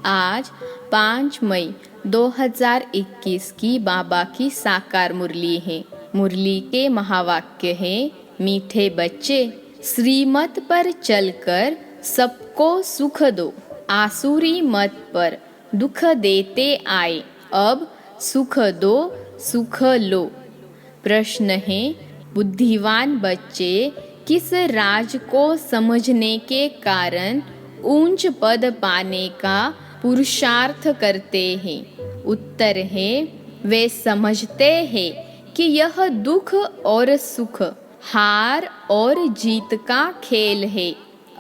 आज 5 मई 2021 की बाबा की साकार मुरली है। मुरली के महावाक्य है, मीठे बच्चे श्रीमत पर चलकर सबको सुख दो, आसुरी मत पर दुख देते आए, अब सुख दो सुख लो। प्रश्न है, बुद्धिमान बच्चे किस राज को समझने के कारण ऊंच पद पाने का पुरुषार्थ करते हैं? उत्तर है, वे समझते हैं कि यह दुख और सुख, हार और जीत का खेल है।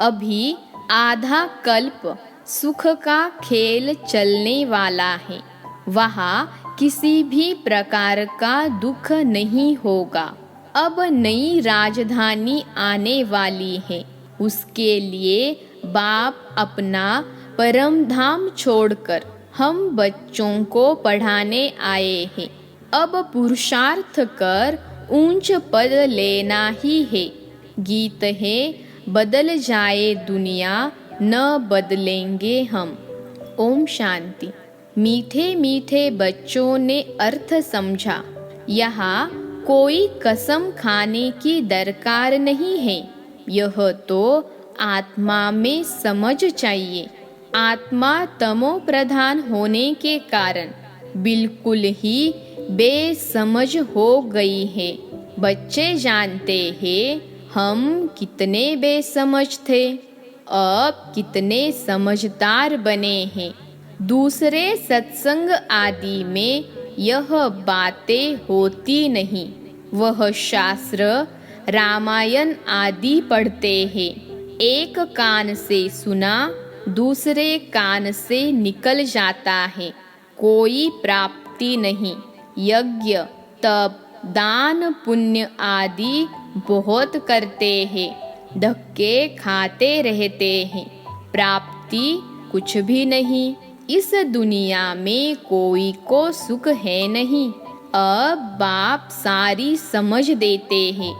अभी आधा कल्प सुख का खेल चलने वाला है, वहाँ किसी भी प्रकार का दुख नहीं होगा। अब नई राजधानी आने वाली है, उसके लिए बाप अपना परम धाम छोड़कर हम बच्चों को पढ़ाने आए हैं। अब पुरुषार्थ कर ऊंच पद लेना ही है। गीत है, बदल जाए दुनिया न बदलेंगे हम। ओम शांति। मीठे मीठे बच्चों ने अर्थ समझा। यहाँ कोई कसम खाने की दरकार नहीं है, यह तो आत्मा में समझ चाहिए। आत्मा तमो प्रधान होने के कारण बिल्कुल ही बेसमझ हो गई है। बच्चे जानते हैं हम कितने बेसमझ थे, अब कितने समझदार बने हैं। दूसरे सत्संग आदि में यह बातें होती नहीं। वह शास्त्र रामायण आदि पढ़ते हैं, एक कान से सुना दूसरे कान से निकल जाता है, कोई प्राप्ति नहीं। यज्ञ तप दान पुण्य आदि बहुत करते हैं, धक्के खाते रहते हैं, प्राप्ति कुछ भी नहीं। इस दुनिया में कोई को सुख है नहीं। अब बाप सारी समझ देते हैं,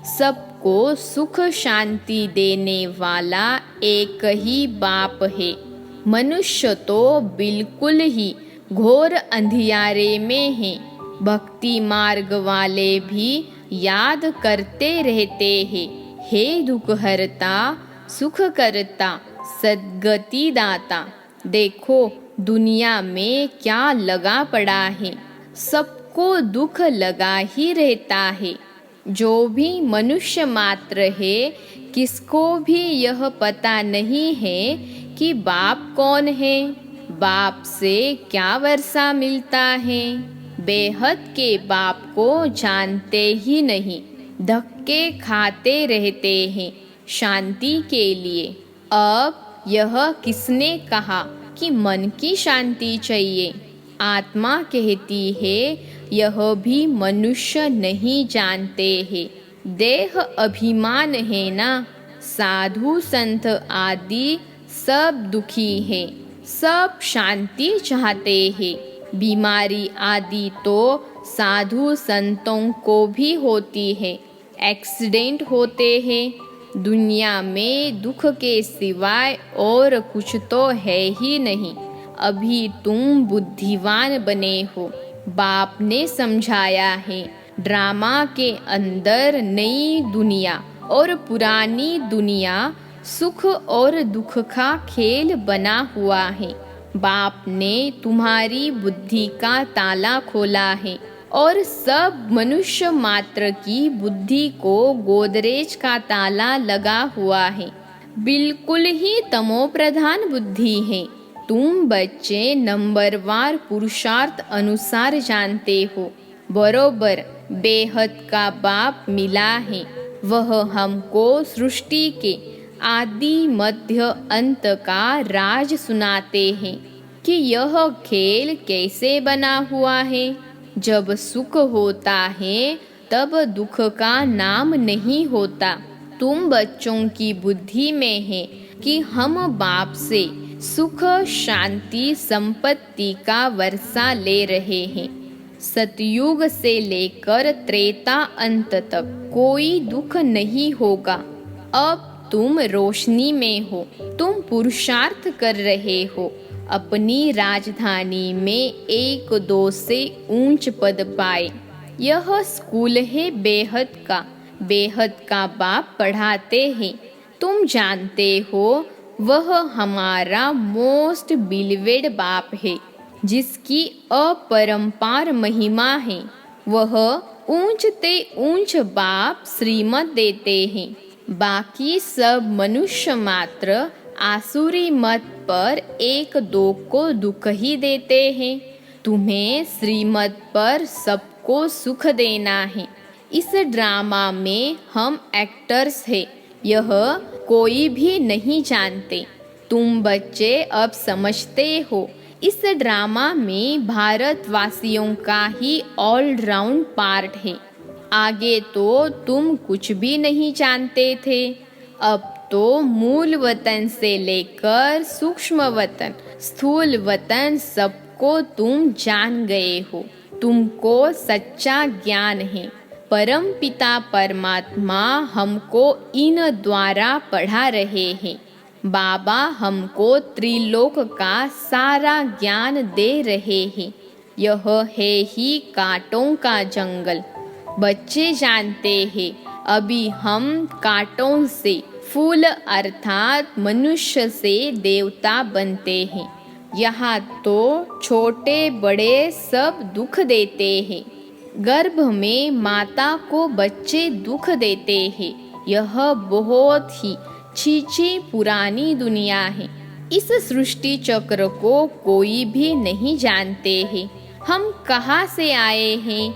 सबको सुख शांति देने वाला एक ही बाप है। मनुष्य तो बिल्कुल ही घोर अंधियारे में है। भक्ति मार्ग वाले भी याद करते रहते हैं, हे दुख हरता सुख करता सद्गति दाता। देखो दुनिया में क्या लगा पड़ा है, सबको दुख लगा ही रहता है। जो भी मनुष्य मात्र है, किसको भी यह पता नहीं है कि बाप कौन है, बाप से क्या वर्षा मिलता है। बेहद के बाप को जानते ही नहीं, धक्के खाते रहते हैं शांति के लिए। अब यह किसने कहा कि मन की शांति चाहिए? आत्मा कहती है, यह भी मनुष्य नहीं जानते हैं। देह अभिमान है ना। साधु संत आदि सब दुखी है, सब शांति चाहते हैं। बीमारी आदि तो साधु संतों को भी होती है, एक्सीडेंट होते हैं। दुनिया में दुख के सिवाय और कुछ तो है ही नहीं। अभी तुम बुद्धिमान बने हो, बाप ने समझाया है। ड्रामा के अंदर नई दुनिया और पुरानी दुनिया सुख और दुख का खेल बना हुआ है। बाप ने तुम्हारी बुद्धि का ताला खोला है और सब मनुष्य मात्र की बुद्धि को गोदरेज का ताला लगा हुआ है। बिल्कुल ही तमो प्रधान बुद्धि है। तुम बच्चे नंबरवार पुरुषार्थ अनुसार जानते हो, बरोबर बेहद का बाप मिला है। वह हमको सृष्टि के आदि मध्य अंत का राज सुनाते हैं कि यह खेल कैसे बना हुआ है। जब सुख होता है तब दुख का नाम नहीं होता। तुम बच्चों की बुद्धि में है कि हम बाप से सुख शांति संपत्ति का वर्षा ले रहे हैं। सतयुग से लेकर त्रेता अंत तक कोई दुख नहीं होगा। अब तुम रोशनी में हो, तुम पुरुषार्थ कर रहे हो, अपनी राजधानी में 1-2 से ऊंच पद पाए। यह स्कूल है बेहद का बाप पढ़ाते हैं। तुम जानते हो वह हमारा मोस्ट बिलीवेड बाप है, जिसकी अपरंपार महिमा है। वह ऊंच ते ऊंच बाप श्रीमत देते हैं। बाकी सब मनुष्य मात्र आसुरी मत पर 1-2 को दुख ही देते हैं। तुम्हें श्रीमत पर सबको सुख देना है। इस ड्रामा में हम एक्टर्स हैं, यह कोई भी नहीं जानते। तुम बच्चे अब समझते हो, इस ड्रामा में भारतवासियों का ही ऑलराउंड पार्ट है। आगे तो तुम कुछ भी नहीं जानते थे, अब तो मूल वतन से लेकर सूक्ष्म वतन, स्थूल वतन सबको तुम जान गए हो। तुमको सच्चा ज्ञान है। परम पिता परमात्मा हमको इन द्वारा पढ़ा रहे हैं। बाबा हमको त्रिलोक का सारा ज्ञान दे रहे हैं। यह है ही कांटों का जंगल। बच्चे जानते हैं, अभी हम कांटों से फूल अर्थात मनुष्य से देवता बनते हैं। यहाँ तो छोटे बड़े सब दुख देते हैं। गर्भ में माता को बच्चे दुख देते हैं। यह बहुत ही छी पुरानी दुनिया है। इस सृष्टि चक्र को कोई भी नहीं जानते हैं। हम कहाँ से आए हैं,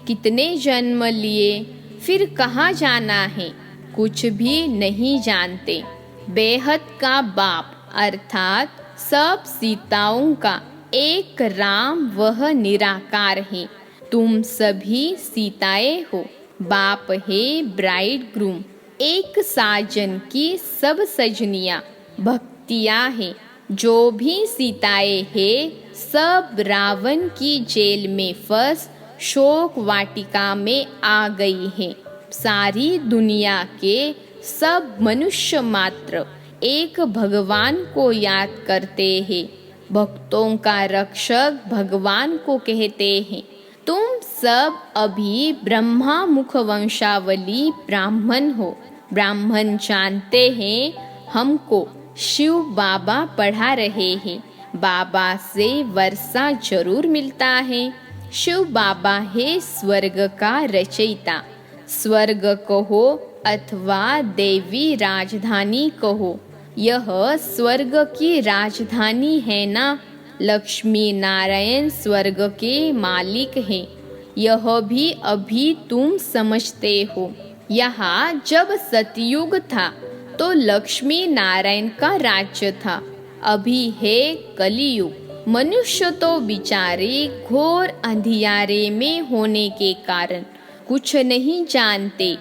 कितने जन्म लिए, फिर कहाँ जाना है, कुछ भी नहीं जानते। बेहद का बाप अर्थात सब सीताओं का एक राम वह निराकार है। तुम सभी सीताएं हो। बाप है ब्राइड ग्रूम, एक साजन की सब सजनियां भक्तियां हैं। जो भी सीताएं हैं सब रावण की जेल में फंस शोक वाटिका में आ गई हैं। सारी दुनिया के सब मनुष्य मात्र एक भगवान को याद करते हैं। भक्तों का रक्षक भगवान को कहते हैं। तुम सब अभी ब्रह्मा मुख वंशावली ब्राह्मण हो। ब्राह्मण जानते हैं हमको शिव बाबा पढ़ा रहे हैं। बाबा से वर्षा जरूर मिलता है। शिव बाबा है स्वर्ग का रचयिता। स्वर्ग कहो अथवा देवी राजधानी कहो, यह स्वर्ग की राजधानी है ना। लक्ष्मी नारायण स्वर्ग के मालिक हैं। यह भी अभी तुम समझते हो। यहाँ जब सतयुग था तो लक्ष्मी नारायण का राज्य था। अभी है कलियुग। मनुष्य तो बिचारे घोर अंधियारे में होने के कारण कुछ नहीं जानते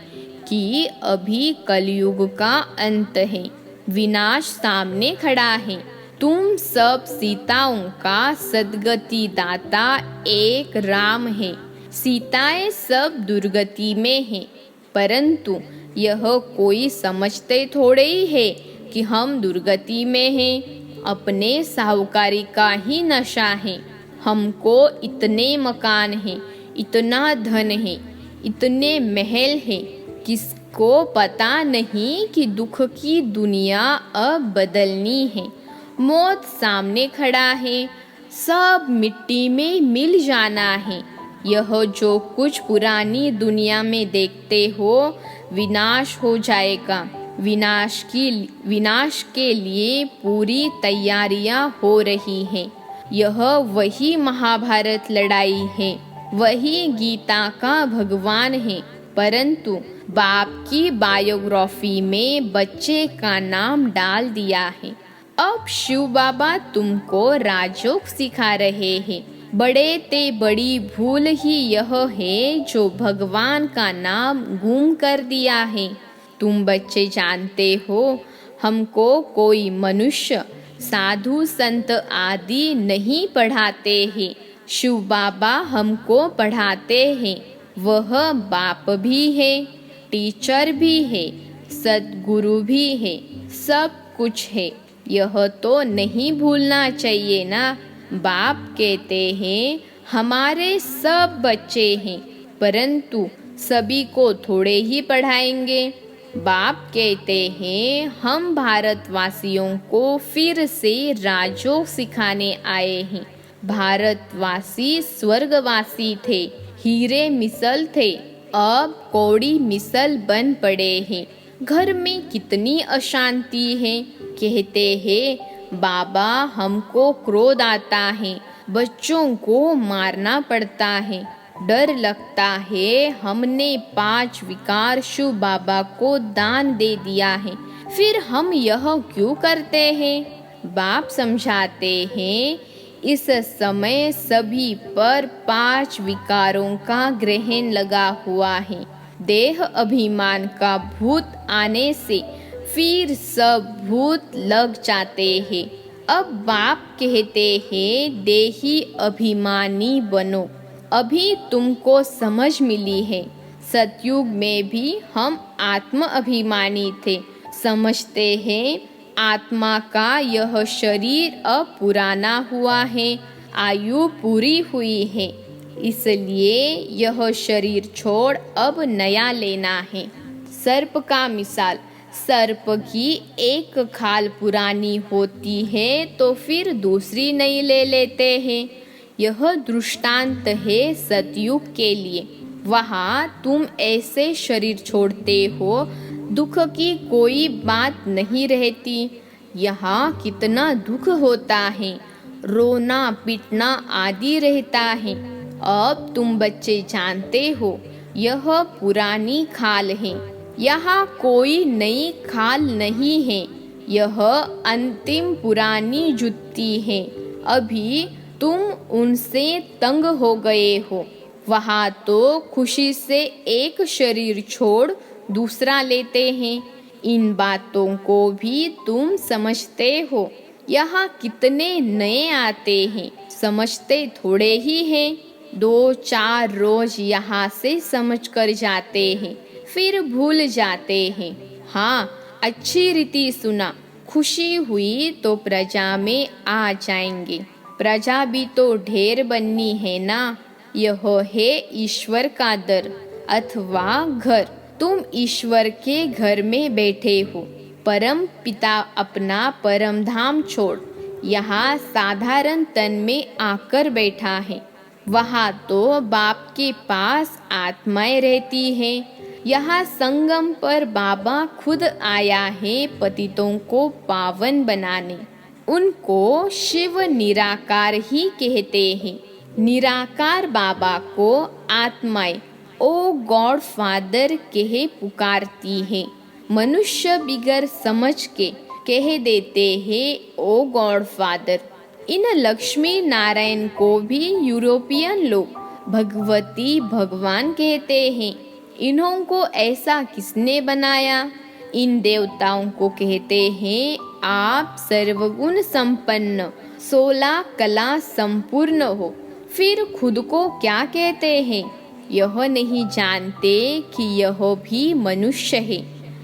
कि अभी कलियुग का अंत है, विनाश सामने खड़ा है। तुम सब सीताओं का सद्गति दाता एक राम है। सीताएं सब दुर्गति में हैं, परंतु यह कोई समझते थोड़े ही है कि हम दुर्गति में हैं। अपने साहूकारी का ही नशा है। हमको इतने मकान हैं, इतना धन है, इतने महल हैं, किसको पता नहीं कि दुख की दुनिया अब बदलनी है। मौत सामने खड़ा है, सब मिट्टी में मिल जाना है। यह जो कुछ पुरानी दुनिया में देखते हो विनाश हो जाएगा। विनाश के लिए पूरी तैयारियां हो रही हैं। यह वही महाभारत लड़ाई है, वही गीता का भगवान है, परंतु बाप की बायोग्राफी में बच्चे का नाम डाल दिया है। अब शिव बाबा तुमको राजयोग सिखा रहे हैं। बड़े ते बड़ी भूल ही यह है जो भगवान का नाम गुम कर दिया है। तुम बच्चे जानते हो हमको कोई मनुष्य साधु संत आदि नहीं पढ़ाते हैं। शिव बाबा हमको पढ़ाते हैं। वह बाप भी है, टीचर भी है, सद्गुरु भी है, सब कुछ है। यह तो नहीं भूलना चाहिए ना। बाप कहते हैं हमारे सब बच्चे हैं, परंतु सभी को थोड़े ही पढ़ाएंगे। बाप कहते हैं हम भारतवासियों को फिर से राजयोग सिखाने आए हैं। भारतवासी स्वर्गवासी थे, हीरे मिसल थे, अब कौड़ी मिसल बन पड़े हैं। घर में कितनी अशांति है। कहते हैं बाबा हमको क्रोध आता है, बच्चों को मारना पड़ता है, डर लगता है। हमने 5 विकार शिव बाबा को दान दे दिया है, फिर हम यह क्यों करते हैं। बाप समझाते हैं इस समय सभी पर 5 विकारों का ग्रहण लगा हुआ है। देह अभिमान का भूत आने से फिर सब भूत लग जाते हैं। अब बाप कहते हैं देही अभिमानी बनो। अभी तुमको समझ मिली है। सतयुग में भी हम आत्म अभिमानी थे, समझते हैं आत्मा का यह शरीर अब पुराना हुआ है, आयु पूरी हुई है, इसलिए यह शरीर छोड़ अब नया लेना है। सर्प का मिसाल, सर्प की एक खाल पुरानी होती है तो फिर दूसरी नई ले लेते हैं। यह दृष्टांत है सतयुग के लिए। वहाँ तुम ऐसे शरीर छोड़ते हो, दुख की कोई बात नहीं रहती। यहाँ कितना दुख होता है, रोना पीटना आदि रहता है। अब तुम बच्चे जानते हो यह पुरानी खाल है, यहाँ कोई नई खाल नहीं है। यह अंतिम पुरानी जुत्ती है। अभी तुम उनसे तंग हो गए हो। वहाँ तो खुशी से एक शरीर छोड़ दूसरा लेते हैं। इन बातों को भी तुम समझते हो। यहाँ कितने नए आते हैं, समझते थोड़े ही हैं। 2-4 रोज यहाँ से समझ कर जाते हैं, फिर भूल जाते हैं। हाँ, अच्छी रीति सुना, खुशी हुई तो प्रजा में आ जाएंगे। प्रजा भी तो ढेर बननी है ना। यह है ईश्वर का दर अथवा घर। तुम ईश्वर के घर में बैठे हो। परम पिता अपना परम धाम छोड़ यहाँ साधारण तन में आकर बैठा है। वहाँ तो बाप के पास आत्माएं रहती हैं। यहाँ संगम पर बाबा खुद आया है पतितों को पावन बनाने। उनको शिव निराकार ही कहते हैं। निराकार बाबा को आत्माएं ओ गॉड फादर कहे पुकारती है। मनुष्य बिगर समझ के कह देते हैं ओ गॉड फादर। इन लक्ष्मी नारायण को भी यूरोपियन लोग भगवती भगवान कहते हैं। इन्हों को ऐसा किसने बनाया। इन देवताओं को कहते हैं आप सर्वगुण संपन्न 16 कला संपूर्ण हो। फिर खुद को क्या कहते हैं, यह नहीं जानते कि यह भी मनुष्य है।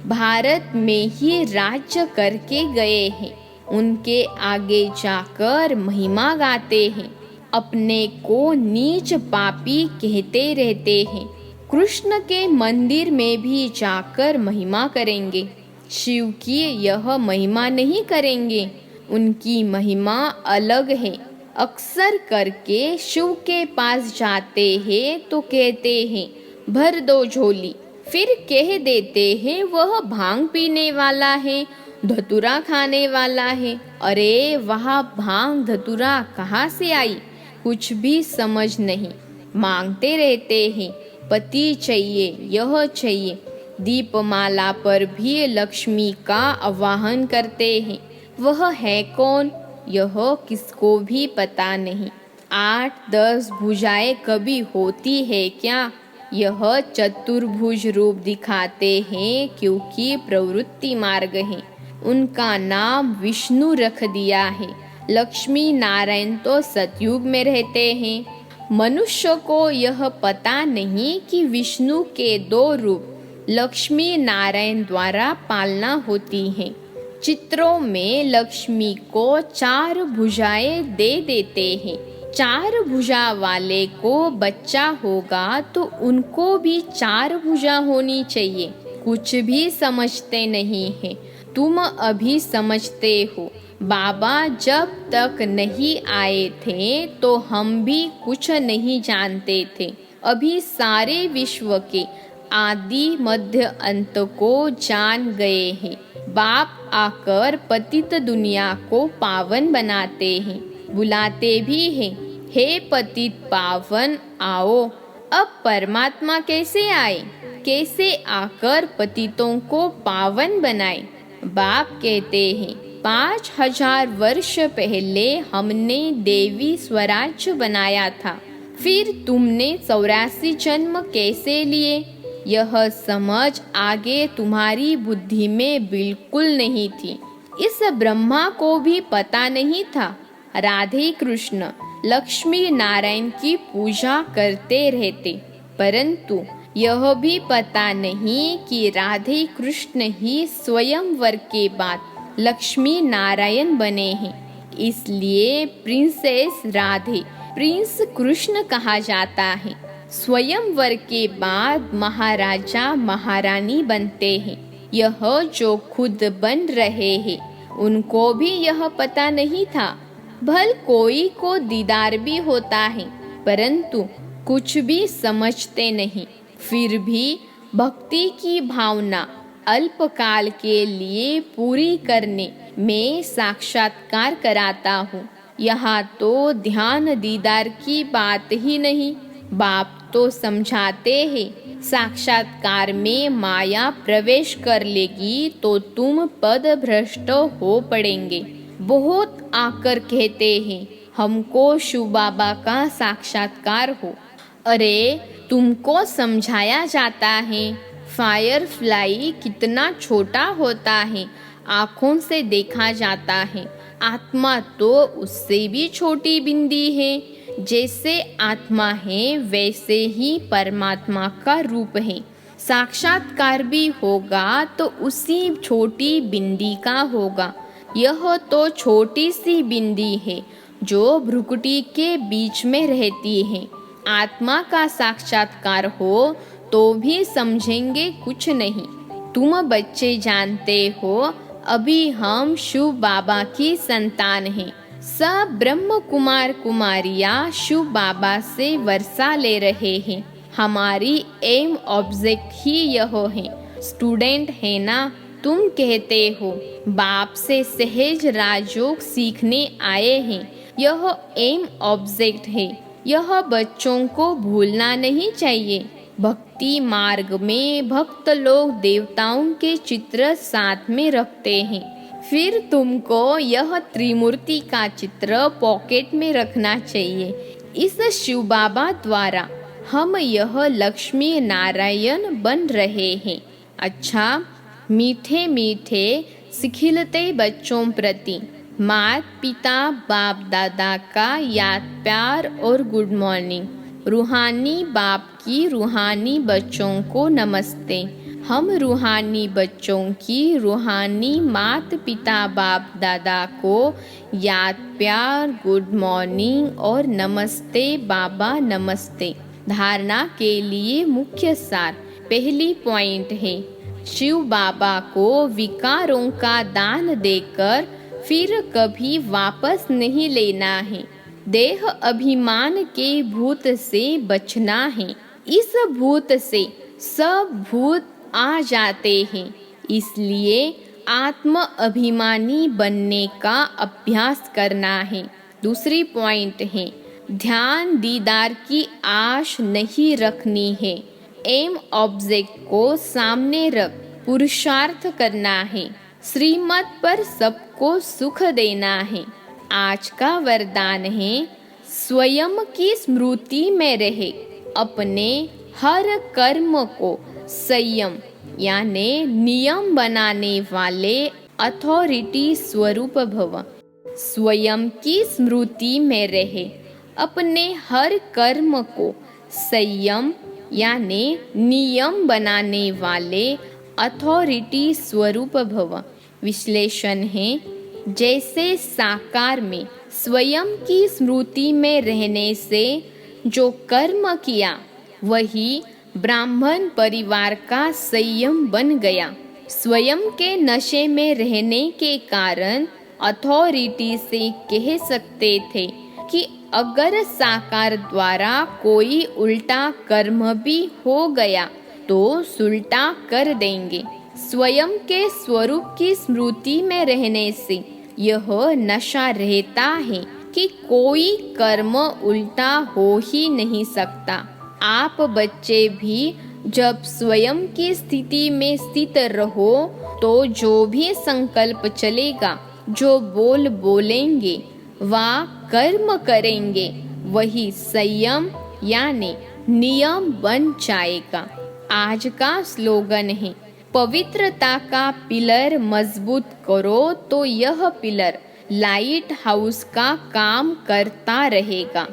भारत में ही राज्य करके गए हैं। उनके आगे जाकर महिमा गाते हैं। अपने को नीच पापी कहते रहते हैं। कृष्ण के मंदिर में भी जाकर महिमा करेंगे, शिव की यह महिमा नहीं करेंगे। उनकी महिमा अलग है। अक्सर करके शिव के पास जाते हैं तो कहते हैं भर दो झोली, फिर कह देते हैं वह भांग पीने वाला है, धतूरा खाने वाला है। अरे वहाँ भांग धतूरा कहाँ से आई, कुछ भी समझ नहीं। मांगते रहते हैं पति चाहिए, यह चाहिए। दीपमाला पर भी लक्ष्मी का आवाहन करते हैं। वह है कौन, यह किसको भी पता नहीं। 8-10 भुजाएं कभी होती है क्या। यह चतुर्भुज रूप दिखाते हैं क्योंकि प्रवृत्ति मार्ग है। उनका नाम विष्णु रख दिया है। लक्ष्मी नारायण तो सतयुग में रहते हैं। मनुष्य को यह पता नहीं कि विष्णु के 2 रूप लक्ष्मी नारायण द्वारा पालना होती है। चित्रों में लक्ष्मी को 4 भुजाएं दे देते हैं। 4 भुजा वाले को बच्चा होगा तो उनको भी 4 भुजा होनी चाहिए। कुछ भी समझते नहीं है, तुम अभी समझते हो। बाबा जब तक नहीं आए थे तो हम भी कुछ नहीं जानते थे। अभी सारे विश्व के आदि मध्य अंत को जान गए हैं। बाप आकर पतित दुनिया को पावन बनाते हैं, बुलाते भी हैं, हे पतित पावन आओ। अब परमात्मा कैसे आए, कैसे आकर पतितों को पावन बनाए? बाप कहते हैं 5000 वर्ष पहले हमने देवी स्वराज्य बनाया था, फिर तुमने 84 जन्म कैसे लिए? यह समझ आगे तुम्हारी बुद्धि में बिल्कुल नहीं थी। इस ब्रह्मा को भी पता नहीं था। राधे कृष्ण लक्ष्मी नारायण की पूजा करते रहते, परंतु यह भी पता नहीं कि राधे कृष्ण ही स्वयंवर के बाद लक्ष्मी नारायण बने हैं। इसलिए प्रिंसेस राधे प्रिंस कृष्ण कहा जाता है। स्वयंवर के बाद महाराजा महारानी बनते हैं। यह जो खुद बन रहे हैं उनको भी यह पता नहीं था। भल कोई को दीदार भी होता है, परंतु कुछ भी समझते नहीं। फिर भी भक्ति की भावना अल्पकाल के लिए पूरी करने में साक्षात्कार कराता हूँ। यहाँ तो ध्यान दीदार की बात ही नहीं। बाप तो समझाते हैं साक्षात्कार में माया प्रवेश कर लेगी तो तुम पद भ्रष्ट हो पड़ेंगे। बहुत आकर कहते हैं हमको शिव बाबा का साक्षात्कार हो। अरे तुमको समझाया जाता है फायर फ्लाई कितना छोटा होता है, आँखों से देखा जाता है। आत्मा तो उससे भी छोटी बिंदी है। जैसे आत्मा है वैसे ही परमात्मा का रूप है। साक्षात्कार भी होगा तो उसी छोटी बिंदी का होगा। यह तो छोटी सी बिंदी है जो भ्रुकुटी के बीच में रहती है। आत्मा का साक्षात्कार हो तो भी समझेंगे कुछ नहीं। तुम बच्चे जानते हो अभी हम शिव बाबा की संतान हैं। सब ब्रह्म कुमार कुमारियाँ शिव बाबा से वर्षा ले रहे हैं। हमारी एम ऑब्जेक्ट ही यह है। स्टूडेंट है ना, तुम कहते हो बाप से सहज राजयोग सीखने आए हैं। यह एम ऑब्जेक्ट है। यह बच्चों को भूलना नहीं चाहिए। भक्ति मार्ग में भक्त लोग देवताओं के चित्र साथ में रखते हैं। फिर तुमको यह त्रिमूर्ति का चित्र पॉकेट में रखना चाहिए। इस शिव बाबा द्वारा हम यह लक्ष्मी नारायण बन रहे हैं। अच्छा, मीठे मीठे सिखिलते बच्चों प्रति माता पिता बाप दादा का याद प्यार और गुड मॉर्निंग। रूहानी बाप की रूहानी बच्चों को नमस्ते। हम रूहानी बच्चों की रूहानी माता पिता बाप दादा को याद प्यार गुड मॉर्निंग और नमस्ते बाबा नमस्ते। धारणा के लिए मुख्य सार पहली पॉइंट है शिव बाबा को विकारों का दान देकर फिर कभी वापस नहीं लेना है। देह अभिमान के भूत से बचना है। इस भूत से सब भूत आ जाते हैं। इसलिए आत्म अभिमानी बनने का अभ्यास करना है। दूसरी पॉइंट है ध्यान दीदार की आश नहीं रखनी है। एम ऑब्जेक्ट को सामने रख पुरुषार्थ करना है। श्रीमत पर सबको सुख देना है। आज का वरदान है स्वयं की स्मृति में रहे। अपने हर कर्म को संयम यानी नियम बनाने वाले अथॉरिटी स्वरूप भव। स्वयं की स्मृति में रहे। अपने हर कर्म को संयम यानी नियम बनाने वाले अथॉरिटी स्वरूप भव। विश्लेषण है, जैसे साकार में स्वयं की स्मृति में रहने से जो कर्म किया वही ब्राह्मण परिवार का संयम बन गया। स्वयं के नशे में रहने के कारण अथॉरिटी से कह सकते थे कि अगर साकार द्वारा कोई उल्टा कर्म भी हो गया तो सुलटा कर देंगे। स्वयं के स्वरूप की स्मृति में रहने से यह नशा रहता है कि कोई कर्म उल्टा हो ही नहीं सकता। आप बच्चे भी जब स्वयं की स्थिति में स्थित रहो तो जो भी संकल्प चलेगा, जो बोल बोलेंगे व कर्म करेंगे, वही संयम यानी नियम बन जाएगा। आज का स्लोगन है, पवित्रता का पिलर मजबूत करो तो यह पिलर लाइट हाउस का काम करता रहेगा।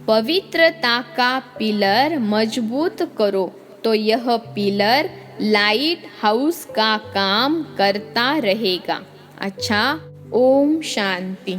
पवित्रता का पिलर मजबूत करो तो यह पिलर लाइट हाउस का काम करता रहेगा। अच्छा, ओम शांति।